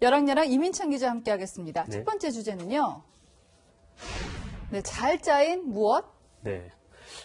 열왕야랑 이민찬 기자 함께하겠습니다. 네. 첫 번째 주제는요. 네, 잘 짜인 무엇? 네.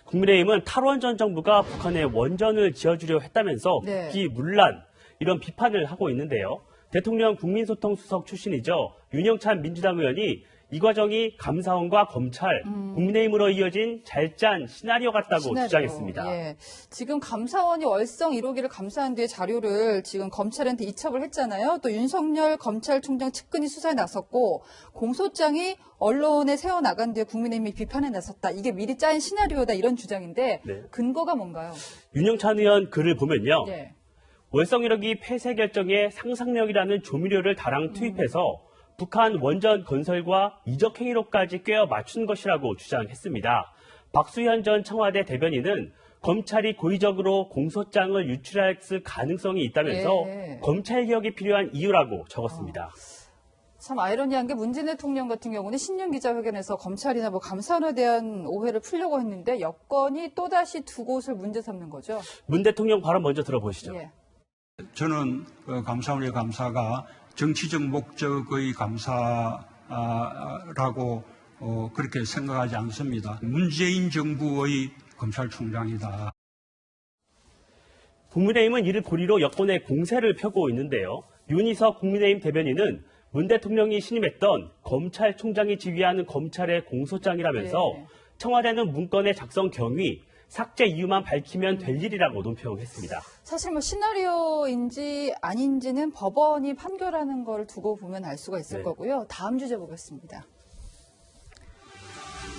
국민의힘은 탈원전 정부가 북한에 원전을 지어주려 했다면서 네. 국기 문란 이런 비판을 하고 있는데요. 대통령 국민소통수석 출신이죠. 윤영찬 민주당 의원이 이 과정이 감사원과 검찰, 국민의힘으로 이어진 잘 짠 시나리오 같다고 주장했습니다. 예. 지금 감사원이 월성 1호기를 감사한 뒤에 자료를 지금 검찰한테 이첩을 했잖아요. 또 윤석열 검찰총장 측근이 수사에 나섰고 공소장이 언론에 세워나간 뒤에 국민의힘이 비판에 나섰다. 이게 미리 짜인 시나리오다 이런 주장인데 네. 근거가 뭔가요? 윤영찬 의원 글을 보면요. 네. 월성 1호기 폐쇄 결정에 상상력이라는 조미료를 다량 투입해서 북한 원전 건설과 이적 행위로까지 꿰어 맞춘 것이라고 주장했습니다. 박수현 전 청와대 대변인은 검찰이 고의적으로 공소장을 유출할 가능성이 있다면서 네. 검찰 개혁이 필요한 이유라고 적었습니다. 참 아이러니한 게 문재인 대통령 같은 경우는 신년 기자회견에서 검찰이나 감사원에 대한 오해를 풀려고 했는데 여건이 또다시 두 곳을 문제 삼는 거죠. 문 대통령 발언 먼저 들어보시죠. 예. 저는 감사원의 감사가 정치적 목적의 감사라고 그렇게 생각하지 않습니다. 문재인 정부의 검찰총장이다. 국민의힘은 이를 고리로 여권의 공세를 펴고 있는데요. 윤희석 국민의힘 대변인은 문 대통령이 신임했던 검찰총장이 지휘하는 검찰의 공소장이라면서 네. 청와대는 문건의 작성 경위, 삭제 이유만 밝히면 될 일이라고 논평했습니다. 사실 시나리오인지 아닌지는 법원이 판결하는 걸 두고 보면 알 수가 있을 네. 거고요. 다음 주제 보겠습니다.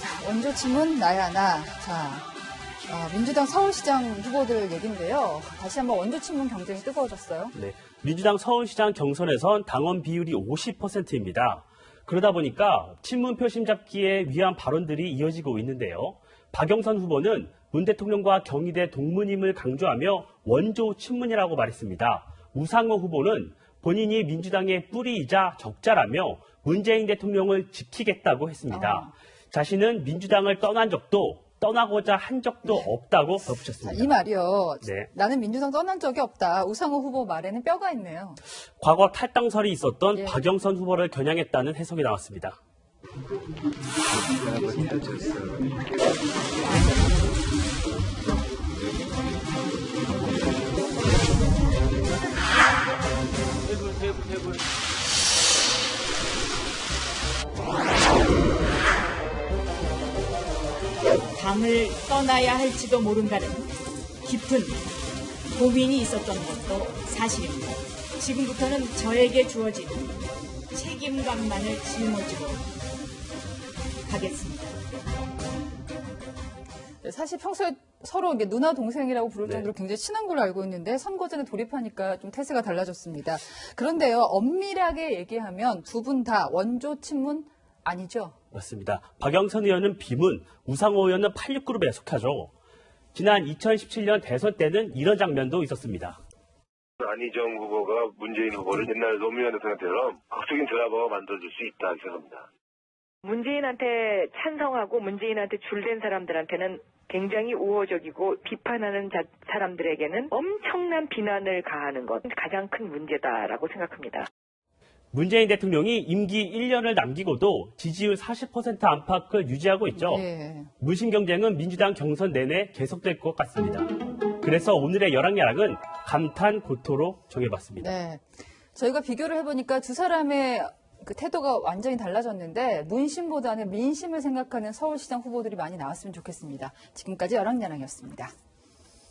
자, 원조침은 나야 나. 자, 민주당 서울시장 후보들 얘기인데요. 다시 한번 원조침문 경쟁이 뜨거워졌어요. 네, 민주당 서울시장 경선에선 당원 비율이 50%입니다. 그러다 보니까 친문 표심 잡기에 위한 발언들이 이어지고 있는데요. 박영선 후보는 문 대통령과 경희대 동문임을 강조하며 원조 친문이라고 말했습니다. 우상호 후보는 본인이 민주당의 뿌리이자 적자라며 문재인 대통령을 지키겠다고 했습니다. 자신은 민주당을 떠난 적도 떠나고자 한 적도 없다고 덧붙였습니다. 자, 이 말이요. 네. 나는 민주당 떠난 적이 없다. 우상호 후보 말에는 뼈가 있네요. 과거 탈당설이 있었던 예. 박영선 후보를 겨냥했다는 해석이 나왔습니다. 당을 떠나야 할지도 모른다는 깊은 고민이 있었던 것도 사실입니다. 지금부터는 저에게 주어진 책임감만을 짊어지고 가겠습니다. 사실 평소에 서로 이게 누나 동생이라고 부를 네. 정도로 굉장히 친한 걸로 알고 있는데 선거전에 돌입하니까 좀 태세가 달라졌습니다. 그런데요, 엄밀하게 얘기하면 두 분 다 원조 친문 아니죠? 맞습니다. 박영선 의원은 비문, 우상호 의원은 86그룹에 속하죠. 지난 2017년 대선 때는 이런 장면도 있었습니다. 안희정 후보가 문재인 후보를 옛날 노무현 대통령처럼 극적인 드라마가 만들어질 수 있다 생각합니다. 문재인한테 찬성하고 문재인한테 줄된 사람들한테는 굉장히 우호적이고 비판하는 사람들에게는 엄청난 비난을 가하는 것 가장 큰 문제다라고 생각합니다. 문재인 대통령이 임기 1년을 남기고도 지지율 40% 안팎을 유지하고 있죠. 예. 문신 경쟁은 민주당 경선 내내 계속될 것 같습니다. 그래서 오늘의 열왕야락은 감탄 고토로 정해봤습니다. 네. 저희가 비교를 해보니까 두 사람의 그 태도가 완전히 달라졌는데 문심보다는 민심을 생각하는 서울시장 후보들이 많이 나왔으면 좋겠습니다. 지금까지 열왕야락이었습니다.